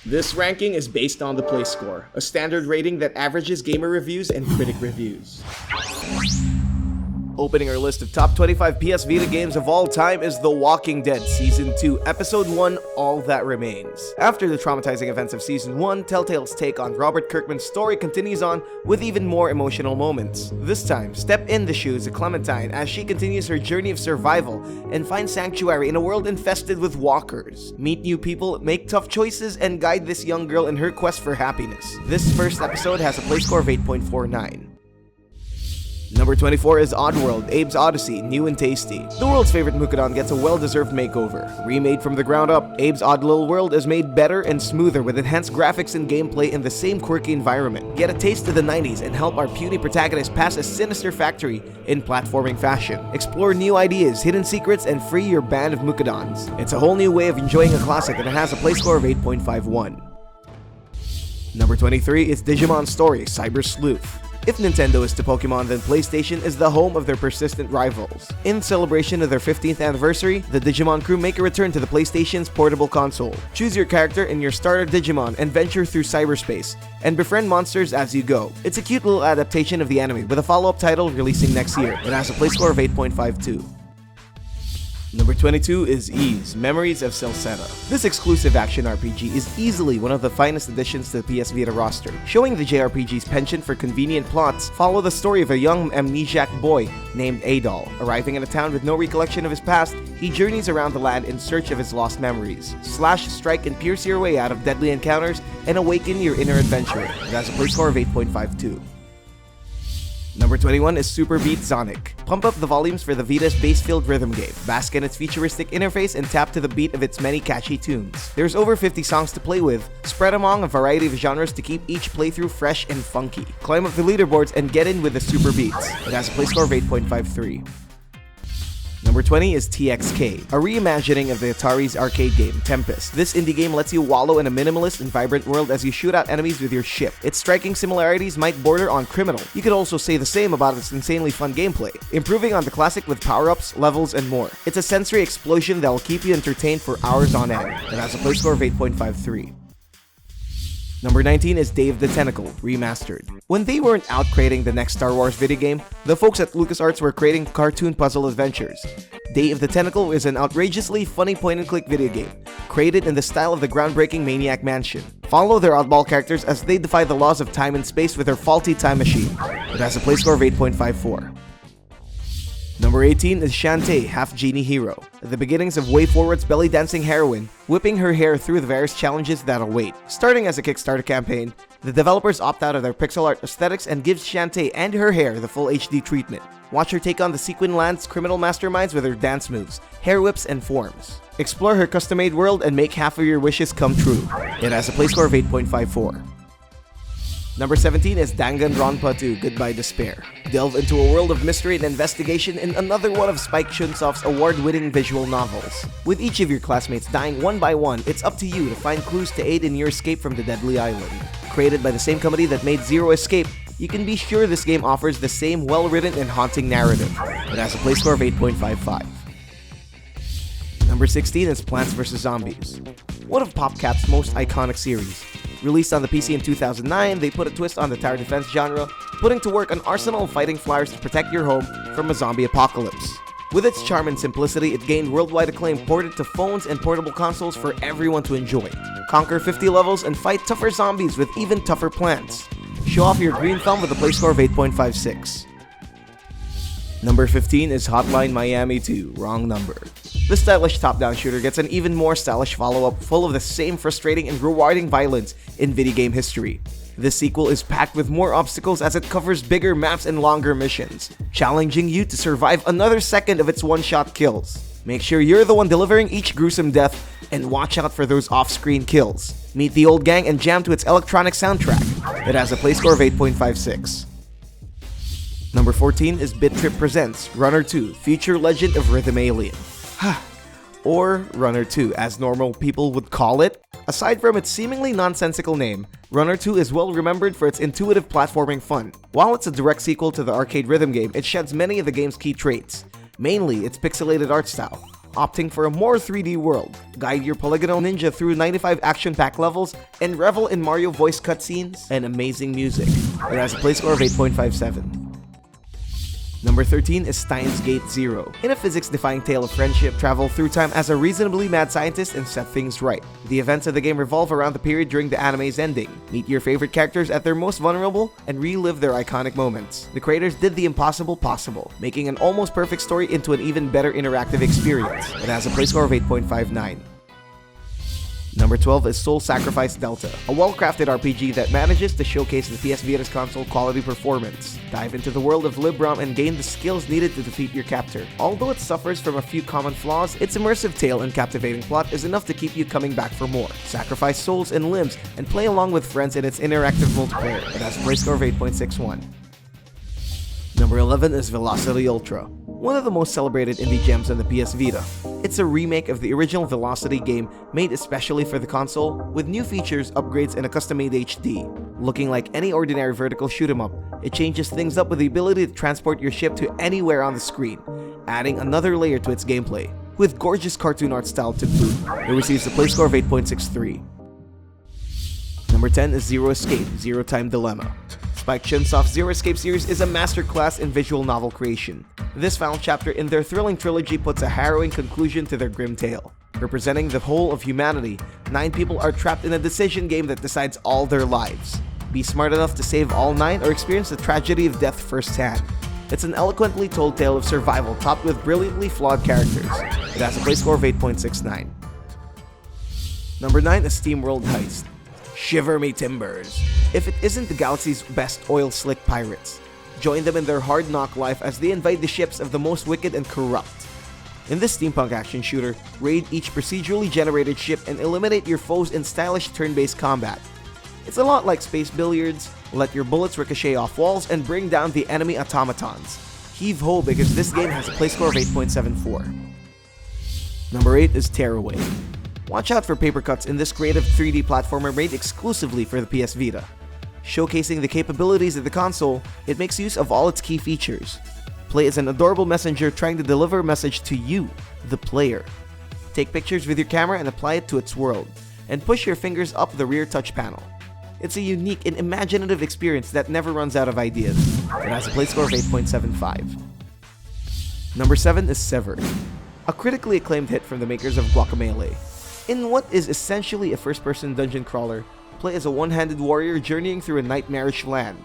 This ranking is based on the Play Score, a standard rating that averages gamer reviews and critic reviews. Opening our list of top 25 PS Vita games of all time is The Walking Dead Season 2, Episode 1, All That Remains. After the traumatizing events of Season 1, Telltale's take on Robert Kirkman's story continues on with even more emotional moments. This time, step in the shoes of Clementine as she continues her journey of survival and finds sanctuary in a world infested with walkers. Meet new people, make tough choices, and guide this young girl in her quest for happiness. This first episode has a play score of 8.49. Number 24 is Oddworld, Abe's Oddysee, new and tasty. The world's favorite Mukadon gets a well-deserved makeover. Remade from the ground up, Abe's Odd Little World is made better and smoother with enhanced graphics and gameplay in the same quirky environment. Get a taste of the 90s and help our puny protagonist pass a sinister factory in platforming fashion. Explore new ideas, hidden secrets, and free your band of Mukadons. It's a whole new way of enjoying a classic and it has a play score of 8.51. Number 23 is Digimon Story, Cyber Sleuth. If Nintendo is to Pokemon, then PlayStation is the home of their persistent rivals. In celebration of their 15th anniversary, the Digimon crew make a return to the PlayStation's portable console. Choose your character and your starter Digimon and venture through cyberspace, and befriend monsters as you go. It's a cute little adaptation of the anime with a follow-up title releasing next year. It has a play score of 8.52. Number 22 is Ys, Memories of Celceta. This exclusive action RPG is easily one of the finest additions to the PS Vita roster. Showing the JRPG's penchant for convenient plots, follow the story of a young amnesiac boy named Adol. Arriving in a town with no recollection of his past, he journeys around the land in search of his lost memories. Slash, strike, and pierce your way out of deadly encounters and awaken your inner adventurer. It has a play score of 8.52. Number 21 is Super Beat Sonic. Pump up the volumes for the Vita's bass-filled rhythm game. Bask in its futuristic interface and tap to the beat of its many catchy tunes. There's over 50 songs to play with, spread among a variety of genres to keep each playthrough fresh and funky. Climb up the leaderboards and get in with the super beats. It has a play score of 8.53. Number 20 is TXK, a reimagining of the Atari's arcade game, Tempest. This indie game lets you wallow in a minimalist and vibrant world as you shoot out enemies with your ship. Its striking similarities might border on criminal. You could also say the same about its insanely fun gameplay, improving on the classic with power-ups, levels, and more. It's a sensory explosion that will keep you entertained for hours on end. It has a play score of 8.53. Number 19 is Day of the Tentacle Remastered. When they weren't out creating the next Star Wars video game, the folks at LucasArts were creating cartoon puzzle adventures. Day of the Tentacle is an outrageously funny point-and-click video game, created in the style of the groundbreaking Maniac Mansion. Follow their oddball characters as they defy the laws of time and space with their faulty time machine. It has a play score of 8.54. Number 18 is Shantae, Half-Genie Hero. At the beginnings of WayForward's belly-dancing heroine, whipping her hair through the various challenges that await. Starting as a Kickstarter campaign, the developers opt out of their pixel art aesthetics and gives Shantae and her hair the full HD treatment. Watch her take on the Sequin Land's criminal masterminds with her dance moves, hair whips, and forms. Explore her custom-made world and make half of your wishes come true. It has a play score of 8.54. Number 17 is Danganronpa 2, Goodbye Despair. Delve into a world of mystery and investigation in another one of Spike Chunsoft's award-winning visual novels. With each of your classmates dying one by one, it's up to you to find clues to aid in your escape from the deadly island. Created by the same company that made Zero Escape, you can be sure this game offers the same well-written and haunting narrative. It has a play score of 8.55. Number 16 is Plants vs. Zombies. One of PopCap's most iconic series. Released on the PC in 2009, they put a twist on the tower defense genre, putting to work an arsenal of fighting flyers to protect your home from a zombie apocalypse. With its charm and simplicity, it gained worldwide acclaim ported to phones and portable consoles for everyone to enjoy. Conquer 50 levels and fight tougher zombies with even tougher plants. Show off your green thumb with a play score of 8.56. Number 15 is Hotline Miami 2, Wrong Number. This stylish top-down shooter gets an even more stylish follow-up full of the same frustrating and rewarding violence in video game history. This sequel is packed with more obstacles as it covers bigger maps and longer missions, challenging you to survive another second of its one-shot kills. Make sure you're the one delivering each gruesome death, and watch out for those off-screen kills. Meet the old gang and jam to its electronic soundtrack. It has a play score of 8.56. Number 14 is BIT.TRIP Presents Runner 2, Future Legend of Rhythm Alien. Or Runner 2, as normal people would call it. Aside from its seemingly nonsensical name, Runner 2 is well remembered for its intuitive platforming fun. While it's a direct sequel to the arcade rhythm game, it sheds many of the game's key traits, mainly its pixelated art style. opting for a more 3D world. Guide your polygonal ninja through 95 action-packed levels and revel in Mario voice cutscenes and amazing music. It has a play score of 8.57. Number 13 is Steins Gate Zero. In a physics-defying tale of friendship, travel through time as a reasonably mad scientist and set things right. The events of the game revolve around the period during the anime's ending. Meet your favorite characters at their most vulnerable and relive their iconic moments. The creators did the impossible possible, making an almost perfect story into an even better interactive experience. It has a play score of 8.59. Number 12 is Soul Sacrifice Delta, a well-crafted RPG that manages to showcase the PS Vita's console quality performance. Dive into the world of Libram and gain the skills needed to defeat your captor. Although it suffers from a few common flaws, its immersive tale and captivating plot is enough to keep you coming back for more. Sacrifice souls and limbs and play along with friends in its interactive multiplayer. It has a play score of 8.61. Number 11 is Velocity Ultra, one of the most celebrated indie gems on the PS Vita. It's a remake of the original Velocity game made especially for the console, with new features, upgrades, and a custom-made HD. Looking like any ordinary vertical shoot-'em-up, it changes things up with the ability to transport your ship to anywhere on the screen, adding another layer to its gameplay. With gorgeous cartoon art style to boot, it receives a play score of 8.63. Number 10 is Zero Escape, Zero Time Dilemma. Spike Chunsoft's Zero Escape series is a masterclass in visual novel creation. This final chapter in their thrilling trilogy puts a harrowing conclusion to their grim tale. Representing the whole of humanity, 9 people are trapped in a decision game that decides all their lives. Be smart enough to save all 9 or experience the tragedy of death firsthand. It's an eloquently told tale of survival topped with brilliantly flawed characters. It has a play score of 8.69. Number 9 is SteamWorld Heist. Shiver me timbers. If it isn't the galaxy's best oil-slick pirates, join them in their hard-knock life as they invade the ships of the most wicked and corrupt. In this steampunk action shooter, raid each procedurally generated ship and eliminate your foes in stylish turn-based combat. It's a lot like space billiards, let your bullets ricochet off walls and bring down the enemy automatons. Heave ho because this game has a play score of 8.74. Number 8 is Tearaway. Watch out for paper cuts in this creative 3D platformer made exclusively for the PS Vita. Showcasing the capabilities of the console, it makes use of all its key features. Play as an adorable messenger trying to deliver a message to you, the player. Take pictures with your camera and apply it to its world, and push your fingers up the rear touch panel. It's a unique and imaginative experience that never runs out of ideas. It has a play score of 8.75. Number 7 is Severed, a critically acclaimed hit from the makers of Guacamelee. In what is essentially a first-person dungeon crawler, play as a one-handed warrior journeying through a nightmarish land.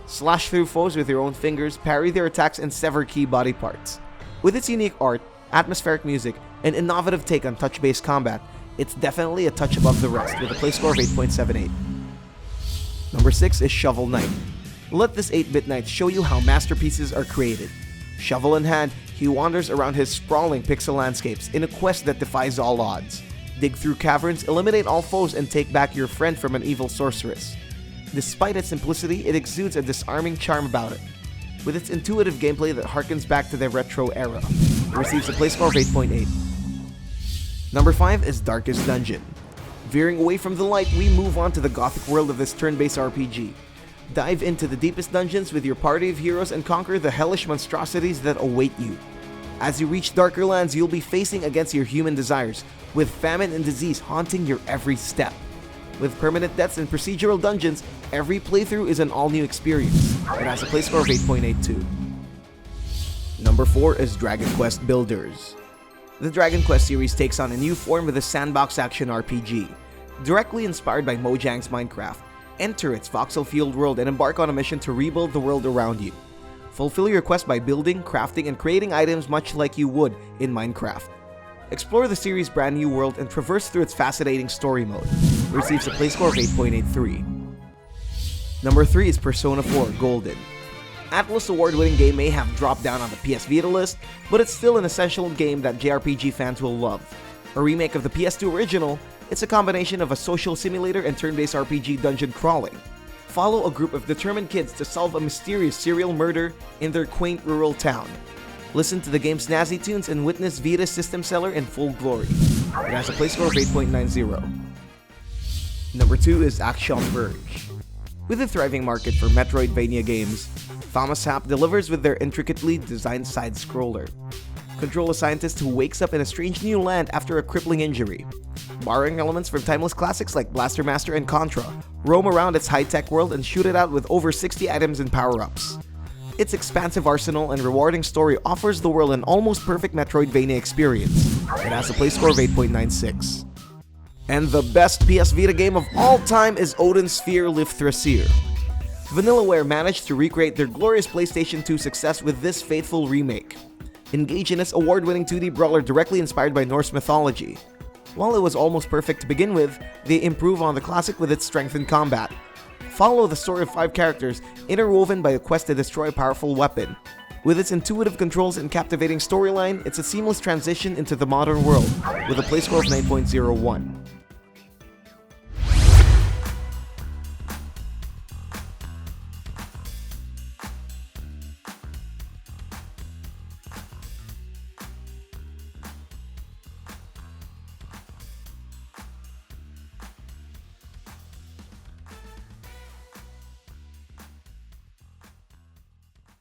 Slash through foes with your own fingers, parry their attacks, and sever key body parts. With its unique art, atmospheric music, and innovative take on touch-based combat, it's definitely a touch above the rest with a play score of 8.78. Number 6 is Shovel Knight. Let this 8-bit knight show you how masterpieces are created. Shovel in hand, he wanders around his sprawling pixel landscapes in a quest that defies all odds. Dig through caverns, eliminate all foes, and take back your friend from an evil sorceress. Despite its simplicity, it exudes a disarming charm about it. With its intuitive gameplay that harkens back to the retro era, it receives a play score of 8.8. Number 5 is Darkest Dungeon. Veering away from the light, we move on to the gothic world of this turn-based RPG. Dive into the deepest dungeons with your party of heroes and conquer the hellish monstrosities that await you. As you reach darker lands, you'll be facing against your human desires, with famine and disease haunting your every step. With permanent deaths and procedural dungeons, every playthrough is an all-new experience. It has a play score of 8.82. Number 4 is Dragon Quest Builders. The Dragon Quest series takes on a new form with a sandbox action RPG. Directly inspired by Mojang's Minecraft, enter its voxel-fueled world and embark on a mission to rebuild the world around you. Fulfill your quest by building, crafting, and creating items much like you would in Minecraft. Explore the series' brand new world and traverse through its fascinating story mode. It receives a play score of 8.83. Number 3 is Persona 4 Golden. Atlas award-winning game may have dropped down on the PS Vita list, but it's still an essential game that JRPG fans will love. A remake of the PS2 original, it's a combination of a social simulator and turn-based RPG dungeon crawling. Follow a group of determined kids to solve a mysterious serial murder in their quaint rural town. Listen to the game's snazzy tunes and witness Vita's system seller in full glory. It has a play score of 8.90. Number 2 is Axiom Verge. With a thriving market for Metroidvania games, Famous Hap delivers with their intricately designed side-scroller. control a scientist who wakes up in a strange new land after a crippling injury. Borrowing elements from timeless classics like Blaster Master and Contra, roam around its high-tech world and shoot it out with over 60 items and power-ups. Its expansive arsenal and rewarding story offers the world an almost perfect Metroidvania experience. It has a play score of 8.96. And the best PS Vita game of all time is Odin's Sphere Leifthrasir. Vanillaware managed to recreate their glorious PlayStation 2 success with this faithful remake. Engage in its award-winning 2D brawler directly inspired by Norse mythology. While it was almost perfect to begin with, they improve on the classic with its strengthened combat. Follow the story of 5 characters, interwoven by a quest to destroy a powerful weapon. With its intuitive controls and captivating storyline, it's a seamless transition into the modern world, with a play score of 9.01.